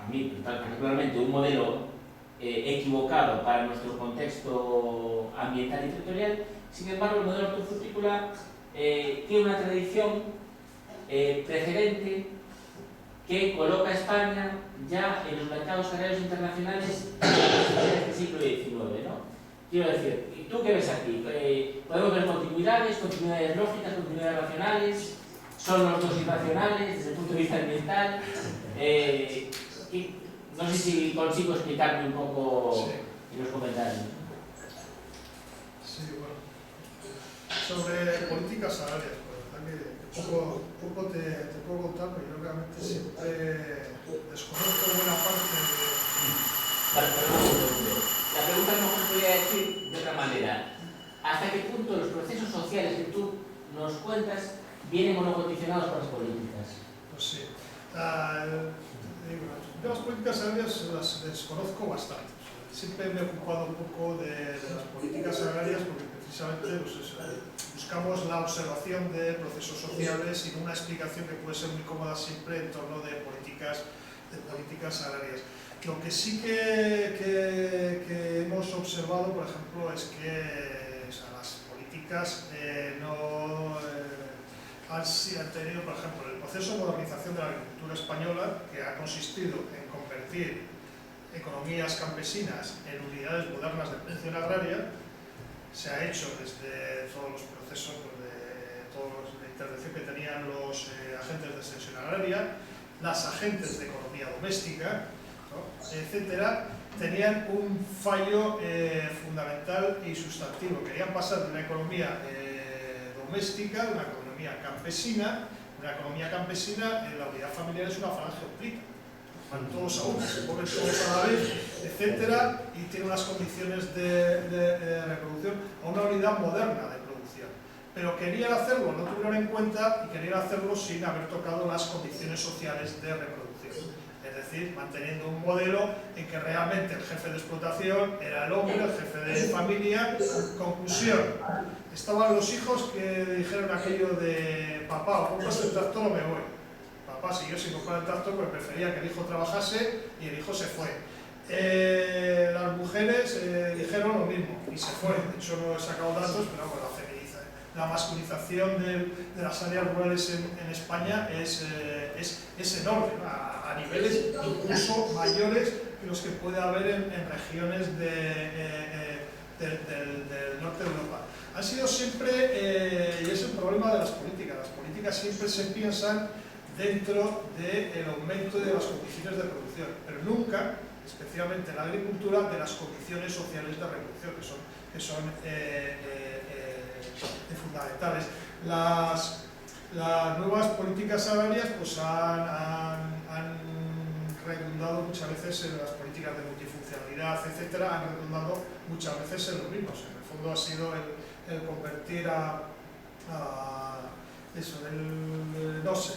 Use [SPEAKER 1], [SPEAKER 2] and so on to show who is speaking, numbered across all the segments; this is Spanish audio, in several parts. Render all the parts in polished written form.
[SPEAKER 1] mí particularmente, un modelo equivocado para nuestro contexto ambiental y territorial. Sin embargo, el modelo hortofrutícola tiene una tradición precedente que coloca a España ya en los mercados agrarios internacionales desde el siglo XIX, ¿no? Quiero decir, ¿y tú qué ves aquí? ¿Podemos ver continuidades lógicas, continuidades racionales? ¿Son los dos irracionales desde el punto de vista ambiental? No sé si consigo explicarme un poco en los comentarios.
[SPEAKER 2] Sí, bueno. Sobre políticas agrarias, que poco te puedo contar, pero yo realmente siempre desconozco buena parte de...
[SPEAKER 1] La pregunta no se podría decir de otra manera. ¿Hasta qué punto los procesos sociales que tú nos cuentas vienen o no condicionados por las políticas?
[SPEAKER 2] Pues sí. Las políticas agrarias las desconozco bastante. Siempre me he ocupado un poco de las políticas agrarias porque precisamente buscamos la observación de procesos sociales y una explicación que puede ser muy cómoda siempre en torno de políticas agrarias. Lo que sí que hemos observado, por ejemplo, es que las políticas han tenido, por ejemplo, el proceso de modernización de la agricultura española, que ha consistido en convertir economías campesinas en unidades modernas de producción agraria. Se ha hecho desde todos los procesos de intervención que tenían los agentes de extensión agraria, las agentes de economía doméstica, ¿no?, etcétera, tenían un fallo fundamental y sustantivo. Querían pasar de una economía doméstica, de una economía campesina. Una economía campesina, en la unidad familiar es una falange obliqua. Van todos a una, se ponen todos a la vez, etcétera, y tiene unas condiciones de reproducción a una unidad moderna de producción. Pero querían hacerlo, no tuvieron en cuenta, y querían hacerlo sin haber tocado las condiciones sociales de reproducción. Es decir, manteniendo un modelo en que realmente el jefe de explotación era el hombre, el jefe de familia. Conclusión, estaban los hijos que dijeron aquello de papá, o compras el tractor o me voy. Papá siguió sin comprar el tractor porque prefería que el hijo trabajase y el hijo se fue. Las mujeres dijeron lo mismo y se fue. De hecho no he sacado datos, pero bueno, la masculinización de las áreas rurales en España es enorme, ¿no?, a niveles incluso mayores que los que puede haber en regiones del norte de Europa. Han sido siempre, y es el problema de las políticas siempre se piensan dentro del aumento de las condiciones de producción, pero nunca, especialmente en la agricultura, de las condiciones sociales de reproducción, que son fundamentales. Las nuevas políticas agrarias pues han redundado muchas veces en las políticas de multifuncionalidad, etcétera, han redundado muchas veces en lo mismo. En el fondo ha sido el convertir no sé,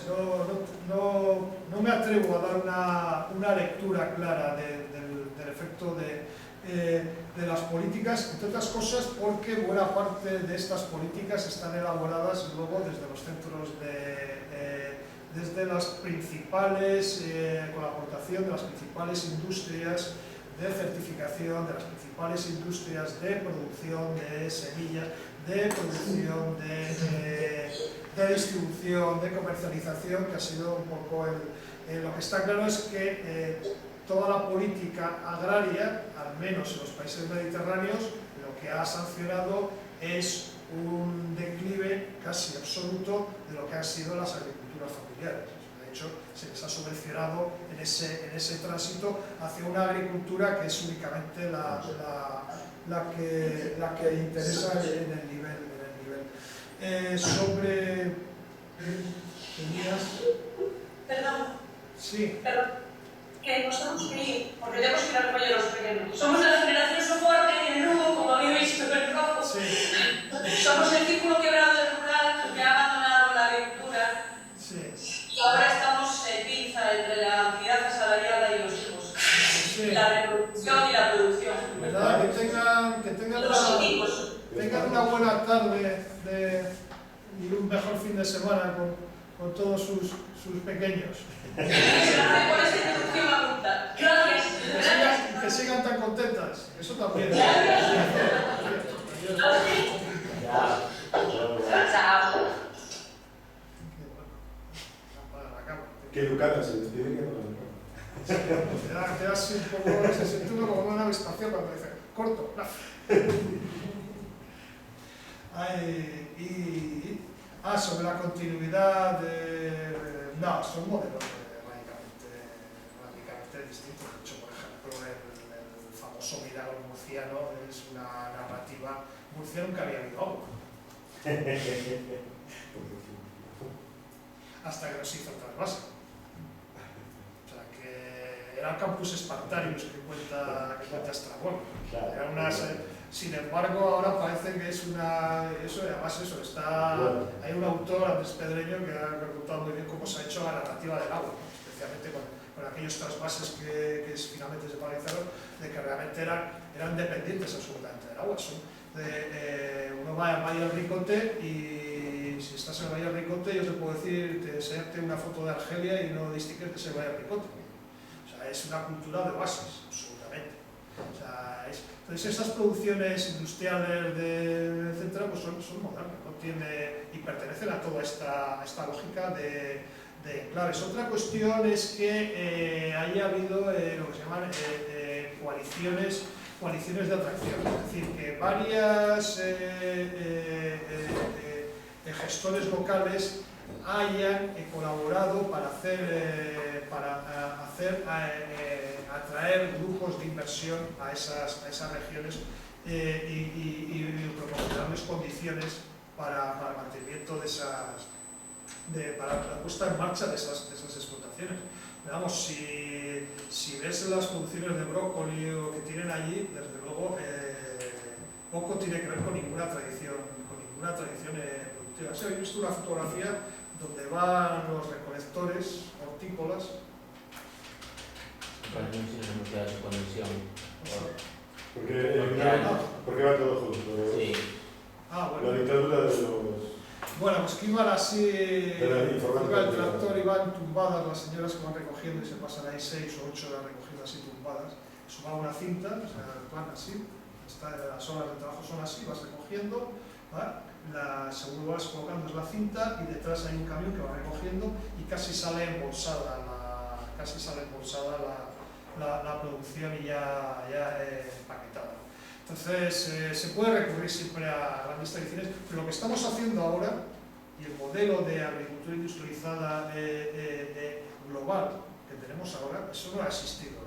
[SPEAKER 2] no me atrevo a dar una lectura clara del efecto de las políticas, entre otras cosas porque buena parte de estas políticas están elaboradas luego desde los centros desde las principales, con la aportación de las principales industrias de certificación, de las principales industrias de producción de semillas, de producción de distribución, de comercialización, que ha sido un poco lo que está claro es que toda la política agraria, al menos en los países mediterráneos, lo que ha sancionado es un declive casi absoluto de lo que han sido las agriculturas familiares. De hecho, se les ha subvencionado en ese tránsito hacia una agricultura que es únicamente la que interesa en el nivel. Sobre... ¿Tenías?
[SPEAKER 3] Perdón.
[SPEAKER 2] Sí.
[SPEAKER 3] Perdón. Que nos tenemos que ir, porque tenemos que ir a recoger los pequeños. Somos de la generación soporte en Lugo, como había visto en el rojo.
[SPEAKER 2] Sí.
[SPEAKER 3] Somos el círculo quebrado del rural que ha abandonado la agricultura.
[SPEAKER 2] Sí.
[SPEAKER 3] Y ahora estamos en pinza entre la actividad asalariada y los hijos. Sí. La reproducción y la producción.
[SPEAKER 2] ¿Verdad? Que tengan una buena tarde y un mejor fin de semana con todos sus pequeños.
[SPEAKER 3] Gracias por esta introducción a
[SPEAKER 4] venía por la
[SPEAKER 2] Queda así un poco, se siente uno como una nave espacial cuando dice, corto, plazo. Sobre la continuidad no, son modelos radicalmente distintos. De hecho, por ejemplo, el famoso milagro murciano es una narrativa murciana, nunca había habido agua. Hasta que nos hizo el trasvase. O sea, que era el campus Spartarius que cuenta Estrabón. Era sin embargo, ahora parece que es además hay un autor, Andrés Pedreño, que ha contado muy bien cómo se ha hecho la narrativa del agua, ¿no? Especialmente con aquellos trasvases que finalmente se paralizaron, de que realmente eran dependientes absolutamente del agua. Uno va al Valle del Ricote y si estás en el Valle del Ricote, yo te puedo decir, te enseñarte una foto de Argelia y no distinguir que es el Valle del Ricote. O sea, es una cultura de oasis, absolutamente. O sea, entonces esas producciones industriales del centro pues son modernas, ¿no? Y pertenecen a toda esta lógica de enclaves. Otra cuestión es que haya habido lo que se llaman coaliciones de atracción, es decir, que varias gestores locales hayan colaborado para atraer grupos de inversión a esas regiones y proporcionarles condiciones para el mantenimiento para la puesta en marcha de esas explotaciones. Digamos, si ves las producciones de brócoli o que tienen allí, desde luego poco tiene que ver con ninguna tradición productiva. He visto una fotografía donde van los recolectores hortícolas.
[SPEAKER 1] Bueno, no sé si nos hemos quedado sin conexión.
[SPEAKER 4] Porque va todo junto.
[SPEAKER 1] Sí.
[SPEAKER 4] La dictadura de los...
[SPEAKER 2] Bueno, pues que iban así, iba el tractor,
[SPEAKER 4] de...
[SPEAKER 2] iban tumbadas las señoras que van recogiendo y se pasan ahí 6 o 8 horas recogidas así tumbadas. Sumaba una cinta, o sea, van así, las horas de trabajo son así, vas recogiendo, ¿vale? Según vas colocando es la cinta y detrás hay un camión que va recogiendo y casi sale embolsada la producción y ya empaquetada. Entonces, se puede recurrir siempre a grandes tradiciones, pero lo que estamos haciendo ahora, y el modelo de agricultura industrializada global que tenemos ahora, eso no ha existido.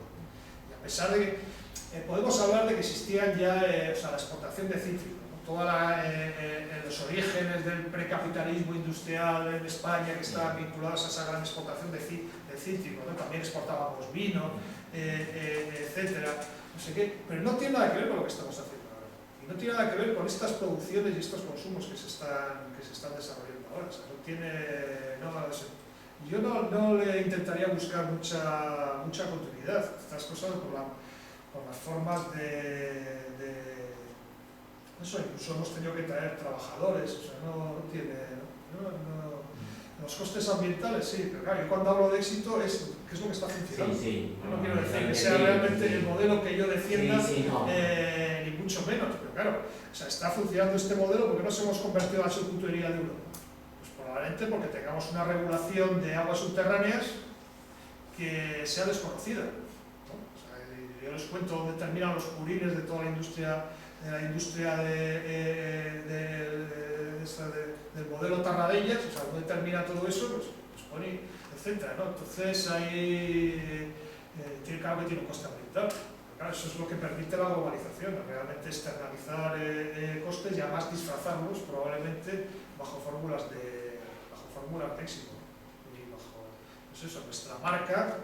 [SPEAKER 2] Y a pesar de que podemos hablar de que existían ya la exportación de cítricos, ¿no? Los orígenes del precapitalismo industrial en España que estaban vinculados a esa gran exportación de cítricos, ¿no? También exportábamos vino, etcétera. No sé qué, pero no tiene nada que ver con lo que estamos haciendo ahora. Y no tiene nada que ver con estas producciones y estos consumos que se están desarrollando ahora. O sea, yo no le intentaría buscar mucha continuidad. Estas cosas por las formas eso, incluso hemos tenido que traer trabajadores, o sea, no tiene... Los costes ambientales, sí, pero claro, yo cuando hablo de éxito es qué es lo que está funcionando.
[SPEAKER 1] Sí.
[SPEAKER 2] No quiero decir que sea realmente el modelo que yo defienda,
[SPEAKER 1] no.
[SPEAKER 2] Ni mucho menos, pero claro, o sea, está funcionando este modelo porque nos hemos convertido en la subculturería de Europa. Pues probablemente porque tengamos una regulación de aguas subterráneas que sea desconocida, ¿no? O sea, yo les cuento dónde terminan los purines de toda la industria del modelo Tarradellas, o sea, dónde termina todo eso, pues pone, etcétera, ¿no? Entonces ahí claro que tiene un coste ambiental. Claro, eso es lo que permite la globalización, realmente externalizar costes y además disfrazarlos probablemente bajo fórmulas de éxito. Y bajo, pues eso, nuestra marca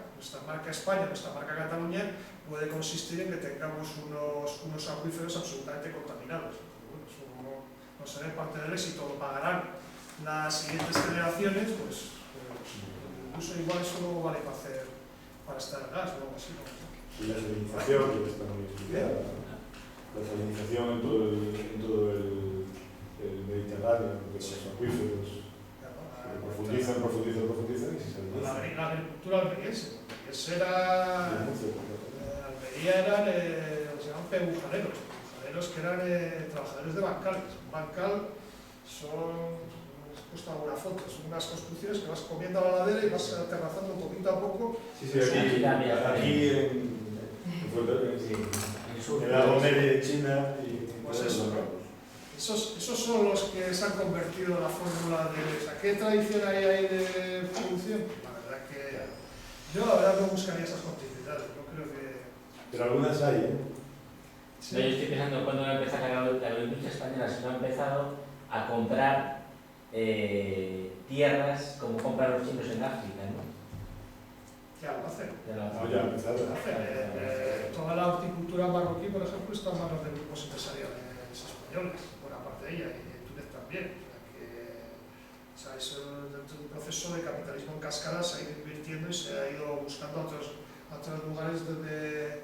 [SPEAKER 2] España, nuestra marca Cataluña puede consistir en que tengamos unos acuíferos absolutamente contaminados. Bueno, eso no será parte del éxito, lo pagarán las siguientes generaciones, pues incluso igual eso no vale para estar en gas o algo así, ¿no?
[SPEAKER 4] Y la salinización, que está muy estudiada, la salinización en todo el Mediterráneo, de los acuíferos, profundizan y se salinizan.
[SPEAKER 2] La agricultura almeriense, Almería eran lo que se llaman pebujaneros que eran trabajadores de bancales. Un bancal son puesto alguna foto, son unas construcciones que vas comiendo a la ladera y vas aterrazando poquito a poco.
[SPEAKER 4] Sí, aquí en la Gomera de China y
[SPEAKER 2] pues eso, ¿no? Esos son los que se han convertido en la fórmula de... O sea, ¿qué tradición hay ahí de producción? La verdad que... Yo la verdad no buscaría esas continuidades, yo creo que...
[SPEAKER 4] Pero algunas hay, ¿eh?
[SPEAKER 2] Sí.
[SPEAKER 1] No, yo estoy pensando cuando va a empezar la agroindustria española, si no ha empezado a comprar tierras como compran los chinos en África, ¿no?
[SPEAKER 2] Ya lo hacen.
[SPEAKER 1] Ya lo hacen.
[SPEAKER 4] No, ya, empezado.
[SPEAKER 2] Toda la horticultura marroquí, por ejemplo, está en manos de grupos empresariales españoles, buena parte de ella, y en Túnez también. O sea, eso dentro de un proceso de capitalismo en cascada se ha ido invirtiendo y se ha ido buscando a otros lugares donde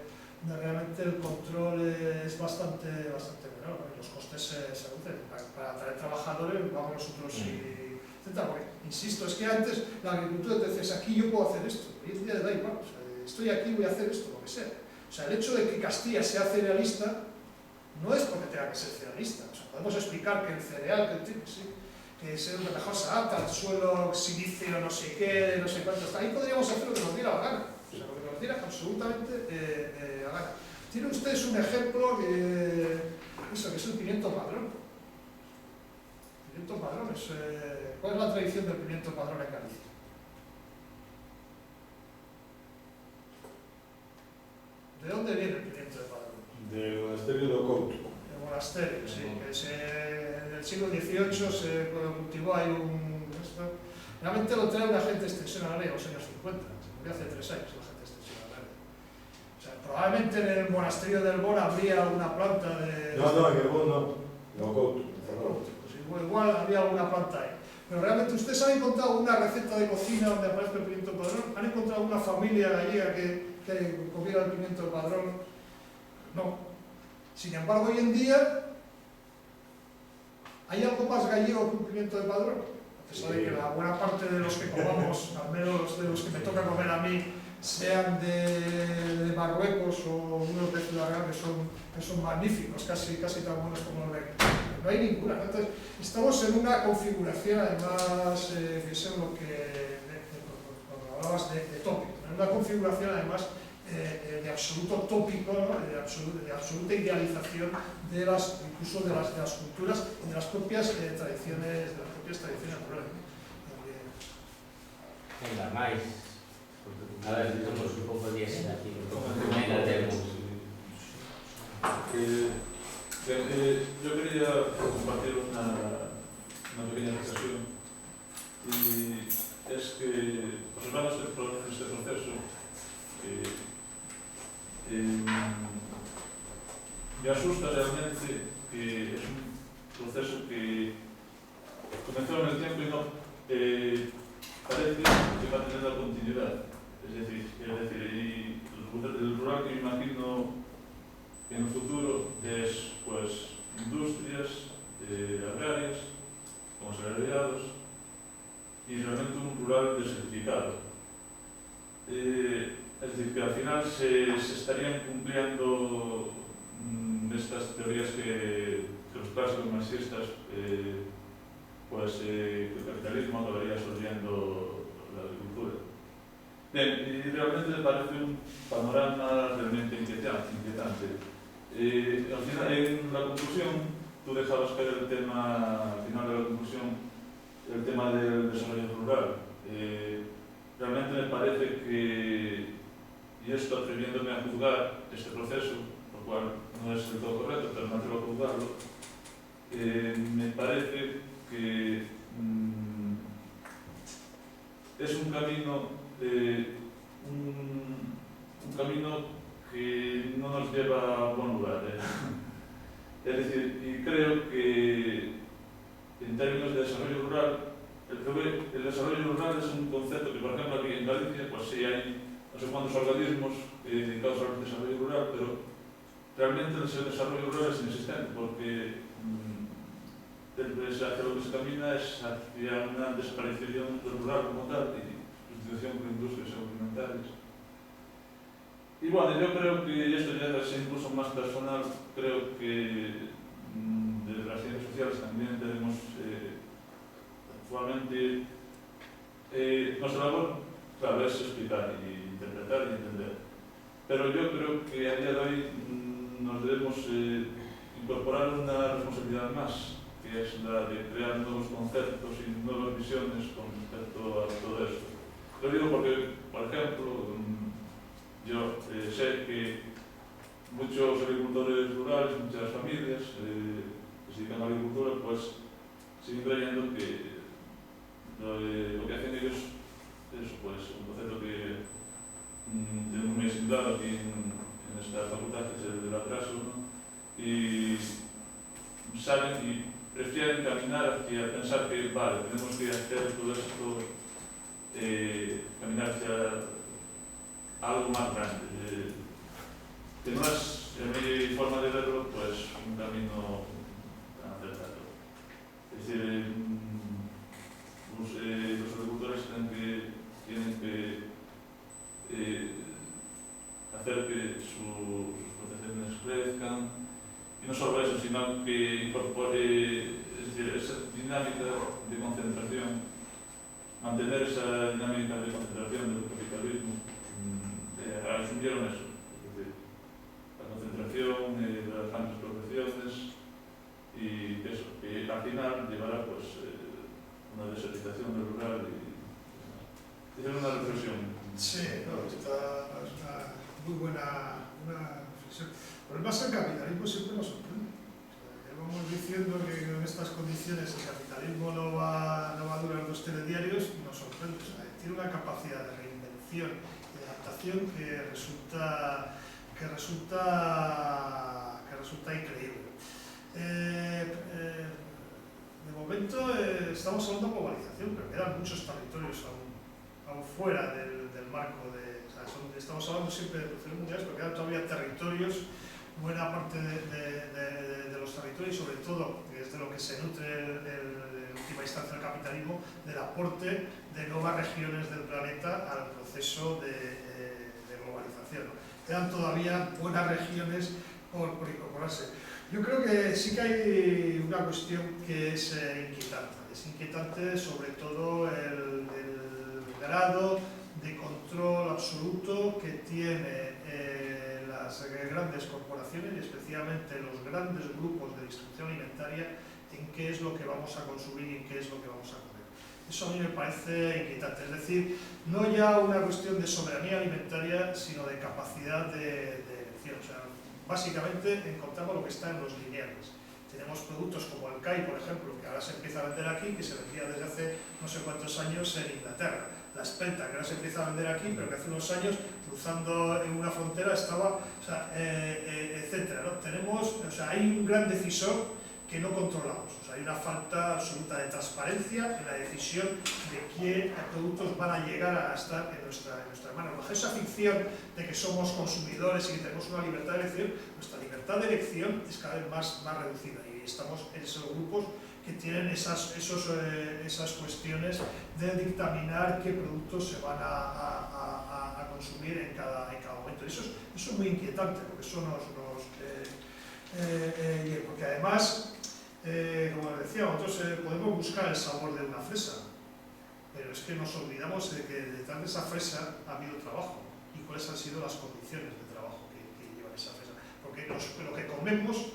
[SPEAKER 2] realmente el control es bastante menor, ¿no? Y los costes se reducen. Para atraer trabajadores, vamos nosotros y etcétera. Porque, insisto, es que antes la agricultura te decía, aquí yo puedo hacer esto, y hoy en día da igual, o sea, estoy aquí, voy a hacer esto, lo que sea. O sea, el hecho de que Castilla sea cerealista no es porque tenga que ser cerealista. O sea, podemos explicar que el cereal, que es el mejor se adapta al suelo, silicio, no sé qué, no sé cuánto, hasta ahí podríamos hacer lo que nos diera la gana. O sea, lo que nos diera absolutamente la gana. Tienen ustedes un ejemplo eso, que es el pimiento padrón. Pimiento padrón es... ¿Cuál es la tradición del pimiento padrón en Galicia? ¿De dónde viene el pimiento de padrón?
[SPEAKER 4] Del monasterio de Ocouto.
[SPEAKER 2] El monasterio, sí, que en el siglo XVIII se cultivó ahí realmente lo trae una agente de extensión agraria en los años 50, se murió hace 3 años la agente de extensión agraria. O sea, probablemente en el monasterio del Bor habría alguna planta de...
[SPEAKER 4] No, en el Bor no, en Ocouto.
[SPEAKER 2] Pues igual había alguna planta ahí. Pero realmente ustedes han encontrado una receta de cocina donde aparece el pimiento padrón, han encontrado una familia gallega que comiera el pimiento de padrón. No. Sin embargo, hoy en día hay algo más gallego que un pimiento de padrón. A pesar de que la buena parte de los que comamos, al menos de los que me toca comer a mí, sean de Marruecos o unos de Ciudad Real que son magníficos, casi tan buenos como los de aquí. No hay ninguna. Entonces, estamos en una configuración, además, que es lo que cuando hablabas de tópico, en una configuración además de absoluto tópico, ¿no? de absoluta idealización incluso de las culturas y de las propias tradiciones rurales.
[SPEAKER 1] Venga, máis. A ver, somos un pouco diésel aquí. Venga, tenemos.
[SPEAKER 5] Yo quería compartir una pequeña reflexión, y es que observando este proceso me asusta realmente que es un proceso que comenzó en el tiempo y no parece que va a tener la continuidad. Es decir, el rural que me imagino en el futuro es pues industrias agrarias con asalariados y realmente un rural desertificado. Es decir, que al final se estarían cumpliendo estas teorías que los clásicos marxistas pues que el capitalismo acabaría absorbiendo la agricultura. Bien, y realmente me parece un panorama realmente inquietante. Al final, en la conclusión, tú dejabas caer el tema, al final de la conclusión, el tema del desarrollo rural. Realmente me parece que, y esto atreviéndome a juzgar este proceso, lo cual no es del todo correcto, pero me atrevo a juzgarlo, me parece que es un camino que no nos lleva a buen lugar. Es decir, y creo que en términos de desarrollo rural, el desarrollo rural es un concepto que, por ejemplo, aquí en Galicia, pues sí hay no sé cuántos organismos dedicados al desarrollo rural, pero realmente el desarrollo rural es inexistente, porque hacia lo que se camina es hacia una desaparición del rural como tal y sustitución por industrias agroalimentarias. Y bueno, yo creo que, y esto ya es incluso más personal, creo que desde las ciencias sociales también tenemos actualmente nuestra labor, claro, es explicar y interpretar y entender. Pero yo creo que a día de hoy nos debemos incorporar una responsabilidad más, que es la de crear nuevos conceptos y nuevas visiones con respecto a todo esto. Lo digo porque, por ejemplo, yo sé que muchos agricultores rurales, muchas familias que se dedican a la agricultura, pues siguen creyendo que lo que hacen ellos es pues, un concepto que tenemos muy asimilado aquí en esta facultad, que es el del atraso, ¿no? Y saben y prefieren caminar hacia pensar que, vale, tenemos que hacer todo esto, caminar hacia algo más grande. Que no es, en mi forma de verlo, pues un camino tan acertado. Es decir, los agricultores tienen que hacer que sus plantaciones crezcan, y no solo eso, sino que incorpore, es decir, esa dinámica de concentración, mantener esa dinámica de concentración del capitalismo. Asumieron eso, es decir, la concentración, las grandes profesiones, y eso, que al final llevará pues una desertización del rural y hacer una reflexión.
[SPEAKER 2] Sí, no, esta es una muy buena reflexión. Pero más el capitalismo siempre nos sorprende. Llevamos diciendo que en estas condiciones el capitalismo no va a durar 2 telediarios y nos sorprende. O sea, tiene una capacidad de reinvención y de adaptación que resulta increíble. De momento estamos hablando de globalización, pero quedan muchos territorios aún fuera del marco de... O sea, estamos hablando siempre de producciones mundiales, pero quedan todavía territorios, buena parte de los territorios, y sobre todo, que es de lo que se nutre en última instancia el capitalismo, del aporte de nuevas regiones del planeta al proceso de globalización. Quedan todavía buenas regiones por incorporarse. Yo creo que sí que hay una cuestión que es inquietante. Es inquietante sobre todo el grado de control absoluto que tiene las grandes corporaciones y especialmente los grandes grupos de distribución alimentaria en qué es lo que vamos a consumir y en qué es lo que vamos a comer. Eso a mí me parece inquietante. Es decir, no ya una cuestión de soberanía alimentaria, sino de capacidad de elección. O sea, básicamente encontramos lo que está en los lineales. Tenemos productos como el CAI, por ejemplo, que ahora se empieza a vender aquí, que se vendía desde hace no sé cuántos años en Inglaterra. La espelta, que ahora se empieza a vender aquí, pero que hace unos años, cruzando en una frontera, estaba, o sea, etcétera, ¿no? Tenemos, o sea, hay un gran decisor que no controlamos. O sea, hay una falta absoluta de transparencia en la decisión de qué productos van a llegar a estar en nuestra mano. Bajo esa ficción de que somos consumidores y que tenemos una libertad de elección, nuestra libertad de elección es cada vez más reducida y estamos en esos grupos que tienen esas cuestiones de dictaminar qué productos se van a consumir en cada momento. Eso es muy inquietante, porque eso porque además, como les decía, nosotros podemos buscar el sabor de una fresa, pero es que nos olvidamos de que detrás de esa fresa ha habido trabajo y cuáles han sido las condiciones de trabajo que llevan esa fresa. Porque lo que comemos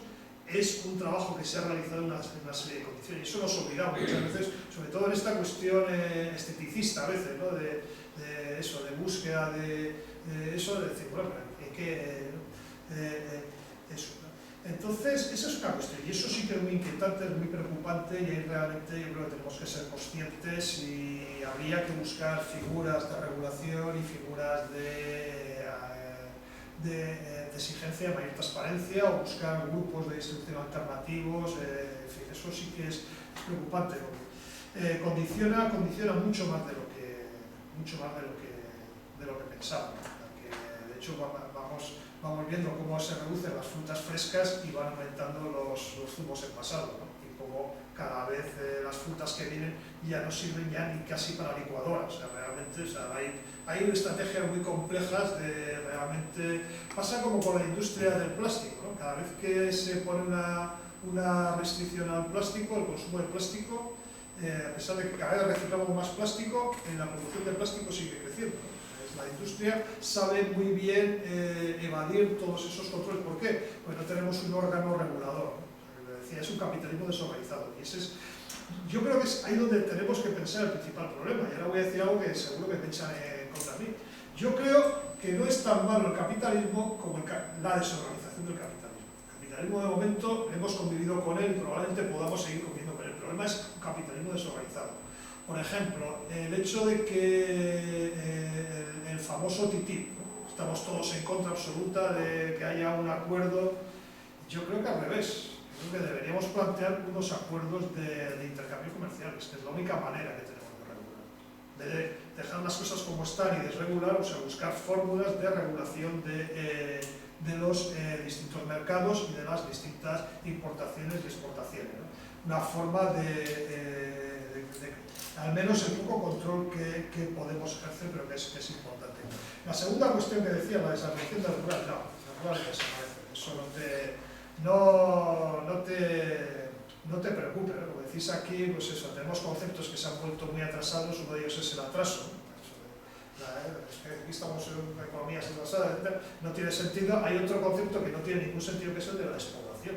[SPEAKER 2] es un trabajo que se ha realizado en una serie de condiciones y eso nos olvidamos muchas veces, sobre todo en esta cuestión esteticista a veces, ¿no? de búsqueda de eso, de decir, bueno, eso. Entonces, esa es una cuestión, y eso sí que es muy inquietante, es muy preocupante, y ahí realmente yo creo que tenemos que ser conscientes y habría que buscar figuras de regulación y figuras de exigencia de mayor transparencia o buscar grupos de distribución alternativos, en fin, eso sí que es preocupante. Condiciona mucho más de lo que pensamos. Que, de hecho, vamos viendo cómo se reducen las frutas frescas y van aumentando los zumos envasados, ¿no? Y cómo cada vez las frutas que vienen ya no sirven ya ni casi para licuadora. O sea, realmente, hay estrategias muy complejas de realmente... Pasa como con la industria del plástico, ¿no? Cada vez que se pone una restricción al plástico, el consumo de plástico, a pesar de que cada vez reciclamos más plástico, la producción de plástico sigue creciendo. La industria sabe muy bien evadir todos esos controles. ¿Por qué? Pues no tenemos un órgano regulador. Decía, es un capitalismo desorganizado. Y ese es, yo creo que es ahí donde tenemos que pensar el principal problema. Y ahora voy a decir algo que seguro que me echan contra mí. Yo creo que no es tan malo el capitalismo como la desorganización del capitalismo. El capitalismo, de momento, hemos convivido con él y probablemente podamos seguir conviviendo con él. El problema es un capitalismo desorganizado. Por ejemplo, el hecho de que el famoso TTIP, ¿no? Estamos todos en contra absoluta de que haya un acuerdo. Yo creo que al revés. Creo que deberíamos plantear unos acuerdos de intercambio comercial, que es la única manera que tenemos de regular. De dejar las cosas como están y desregular, o sea, buscar fórmulas de regulación de los distintos mercados y de las distintas importaciones y exportaciones, ¿no? Una forma de al menos el poco control que podemos ejercer, pero que es importante. La segunda cuestión que decía, la desaparición del rural, no, el rural desaparece, eso no te preocupes, ¿no? Como decís aquí, pues eso, tenemos conceptos que se han vuelto muy atrasados, uno de ellos es el atraso, ¿no? Es que aquí estamos en una economía atrasada, etc. No tiene sentido. Hay otro concepto que no tiene ningún sentido, que es el de la despoblación.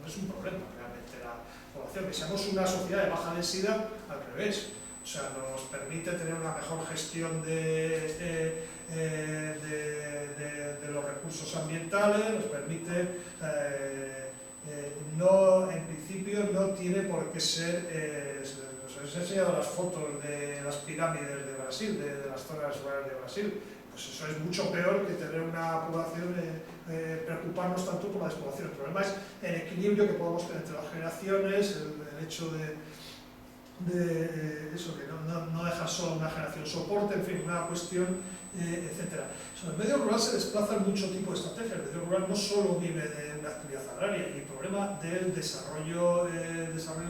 [SPEAKER 2] No es un problema realmente la población, que seamos una sociedad de baja densidad, al revés. O sea, nos permite tener una mejor gestión de los recursos ambientales, nos permite, en principio no tiene por qué ser, os he enseñado las fotos de las pirámides de Brasil, de las zonas rurales de Brasil, pues eso es mucho peor que tener una población, preocuparnos tanto por la despoblación. El problema es el equilibrio que podemos tener entre las generaciones, el hecho de eso, que no deja solo una generación soporte, en fin, una cuestión, etc. Sobre el medio rural se desplazan mucho tipo de estrategias. El medio rural no solo vive de una actividad agraria, y el problema del desarrollo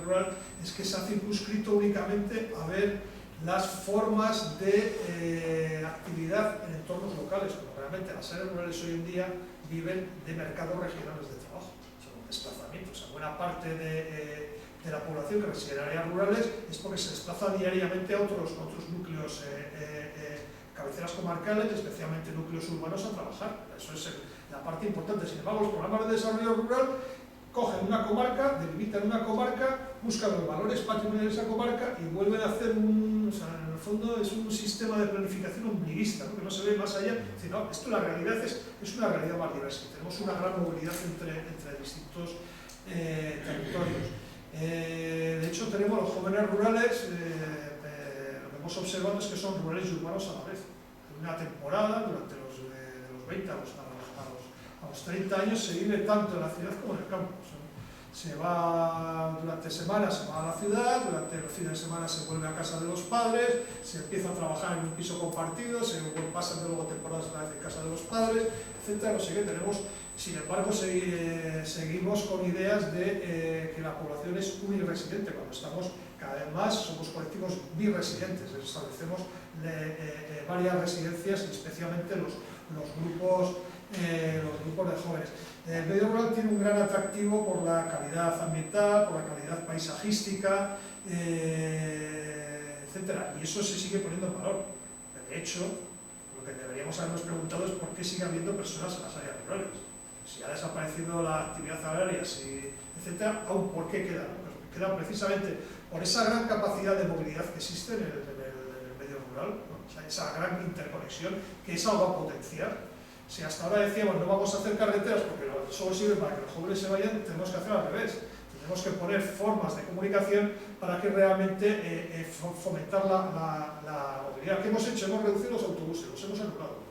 [SPEAKER 2] rural es que se ha circunscrito únicamente a ver las formas de actividad en entornos locales, cuando realmente las áreas rurales hoy en día viven de mercados regionales de trabajo, son desplazamientos. O sea, buena parte de la población que reside en áreas rurales es porque se desplaza diariamente a otros núcleos, cabeceras comarcales, especialmente núcleos urbanos, a trabajar. Eso es la parte importante. Sin embargo, los programas de desarrollo rural cogen una comarca, delimitan una comarca, buscan los valores patrimoniales de esa comarca y vuelven a hacer o sea, en el fondo es un sistema de planificación ombliguista, ¿no? Que no se ve más allá. No, esto la realidad es una realidad más diversa. Tenemos una gran movilidad entre distintos territorios. De hecho, tenemos los jóvenes rurales, lo que hemos observado es que son rurales y urbanos a la vez. En una temporada, durante los 20 a los 30 años, se vive tanto en la ciudad como en el campo. O sea, se va durante semanas, se va a la ciudad, durante los fines de semana se vuelve a casa de los padres, se empieza a trabajar en un piso compartido, se pasan luego temporadas una vez en casa de los padres, etc. No sé qué, tenemos. Sin embargo, seguimos con ideas de que la población es unirresidente, cuando estamos cada vez más, somos colectivos birresidentes, establecemos varias residencias, especialmente los grupos de jóvenes. El medio rural tiene un gran atractivo por la calidad ambiental, por la calidad paisajística, etc. Y eso se sigue poniendo en valor. De hecho, lo que deberíamos habernos preguntado es por qué sigue habiendo personas en las áreas rurales. Si ha desaparecido la actividad agraria, etc., ¿aún por qué queda? Pues queda precisamente por esa gran capacidad de movilidad que existe en el medio rural, ¿no? O sea, esa gran interconexión, que es algo a potenciar. Si hasta ahora decíamos no vamos a hacer carreteras porque solo sirve para que los jóvenes se vayan, tenemos que hacer al revés. Tenemos que poner formas de comunicación para que realmente fomentar la movilidad. ¿Qué hemos hecho? Hemos reducido los autobuses, los hemos anulado.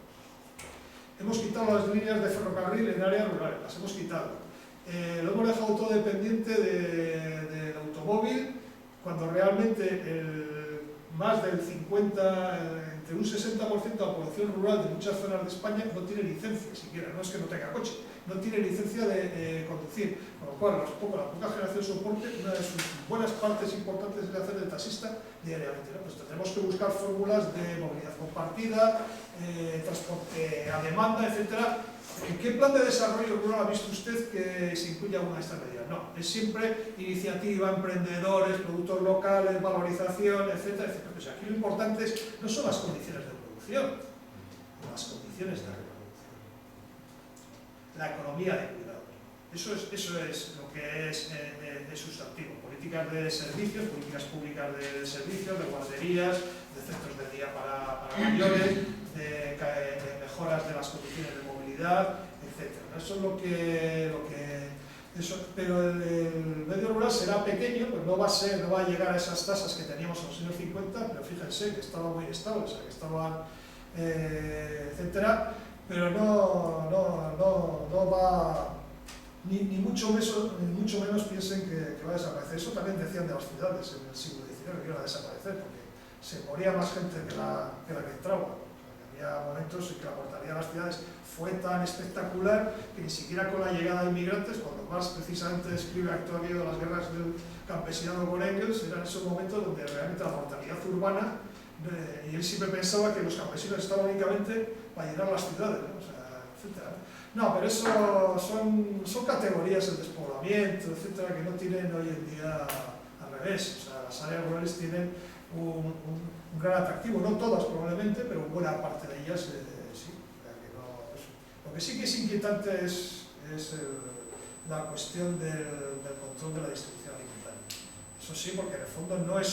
[SPEAKER 2] Hemos quitado las líneas de ferrocarril en áreas rurales, las hemos quitado. Lo hemos dejado todo dependiente del automóvil, cuando realmente más del 50, entre un 60% de la población rural de muchas zonas de España no tiene licencia siquiera, no es que no tenga coche, no tiene licencia de conducir, con lo cual la poca generación de soporte, una de sus buenas partes importantes es hacer de taxista diariamente, ¿no? Pues tendremos que buscar fórmulas de movilidad compartida, transporte a demanda, etc. ¿En qué plan de desarrollo rural ha visto usted que se incluya alguna de estas medidas? No, es siempre iniciativa, emprendedores, productos locales, valorización, etcétera, etcétera. Pues aquí lo importante no son las condiciones de producción, las condiciones de reproducción. La economía de cuidado. Eso es lo que es sustantivo. Políticas de servicios, políticas públicas de servicios, de guarderías, de centros de día para mayores, de mejoras de las condiciones de movilidad, etc. Eso es lo que pero el medio rural será pequeño, pues no va a llegar a esas tasas que teníamos en los años 50, pero fíjense que estaba muy estable, o sea, que estaban, etcétera, pero no va, ni mucho menos piensen que va a desaparecer. Eso también decían de las ciudades en el siglo XIX, que iban a desaparecer, porque se moría más gente que la que entraba. Había momentos en que la mortalidad de las ciudades fue tan espectacular que ni siquiera con la llegada de inmigrantes, cuando Marx precisamente describe actualmente de las guerras del campesinado con Engels, eran esos momentos donde realmente la mortalidad urbana, y él siempre pensaba que los campesinos estaban únicamente para llenar las ciudades, ¿no? O sea, etcétera. No, pero eso son categorías del despoblamiento, etcétera, que no tienen hoy en día al revés. O sea, las áreas rurales tienen un gran atractivo, no todas probablemente, pero buena parte de ellas sí. Lo que sí que es inquietante es la cuestión del control de la distribución alimentaria. Eso sí, porque en el fondo no es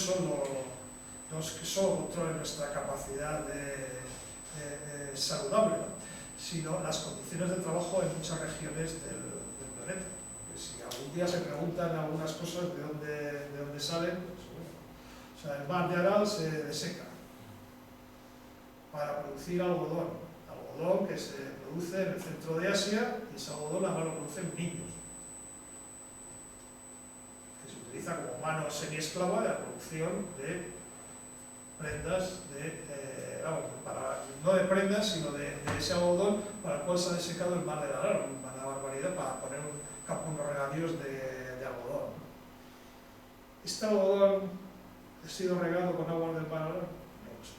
[SPEAKER 2] que solo controle nuestra capacidad saludable, ¿no? Sino las condiciones de trabajo en muchas regiones del planeta. Porque si algún día se preguntan algunas cosas de dónde salen, pues, bueno, o sea, el mar de Aral se deseca para producir algodón que se produce en el centro de Asia, y ese algodón además lo producen niños, que se utiliza como mano semiesclava de la producción de prendas, no de prendas, sino de ese algodón para el cual se ha desecado el mar del Aral, una barbaridad, para poner unos regadíos de algodón. ¿Este algodón ha sido regado con agua del mar Aral? No lo sé,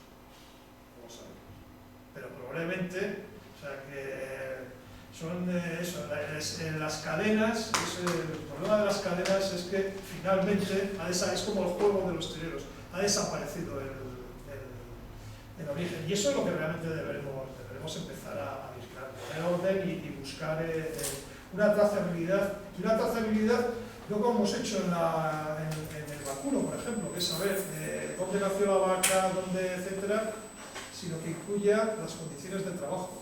[SPEAKER 2] no lo sabemos. Pero probablemente, o sea que son en las cadenas, el problema de las cadenas es que finalmente, es como el juego de los trileros, ha desaparecido el origen, y eso es lo que realmente debemos empezar a vigilar, poner orden y buscar una trazabilidad, no como hemos hecho en el vacuno, por ejemplo, que es saber dónde nació la vaca, dónde, etcétera, sino que incluya las condiciones de trabajo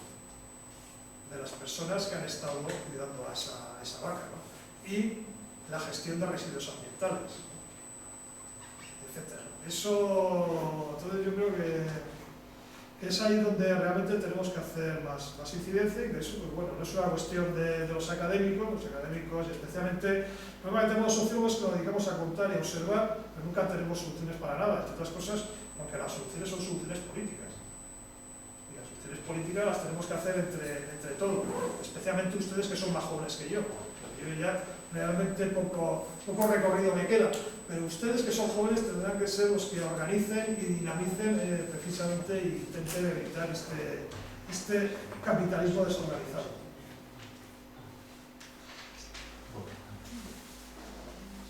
[SPEAKER 2] de las personas que han estado cuidando a esa vaca, ¿no? Y la gestión de residuos ambientales, etcétera. Eso, entonces yo creo que es ahí donde realmente tenemos que hacer más incidencia, y que eso, pues bueno, no es una cuestión de los académicos, especialmente, normalmente tenemos sociólogos que nos dedicamos a contar y a observar, pero nunca tenemos soluciones para nada, entre otras cosas, porque las soluciones son soluciones políticas. Y las soluciones políticas las tenemos que hacer entre todos, especialmente ustedes que son más jóvenes que yo. Yo ya realmente poco recorrido me queda, pero ustedes que son jóvenes tendrán que ser los que organicen y dinamicen precisamente y intenten evitar este capitalismo desorganizado.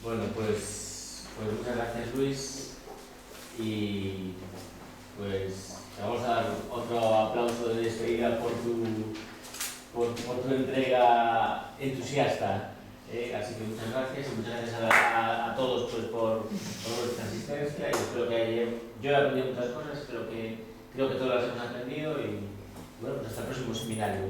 [SPEAKER 1] Bueno, pues muchas gracias, Luis, y pues te vamos a dar otro aplauso de despedida por tu entrega entusiasta. Así que muchas gracias, y muchas gracias a todos pues, por vuestra asistencia. Yo he aprendido muchas cosas, creo que todas las hemos aprendido, y bueno, pues hasta el próximo seminario.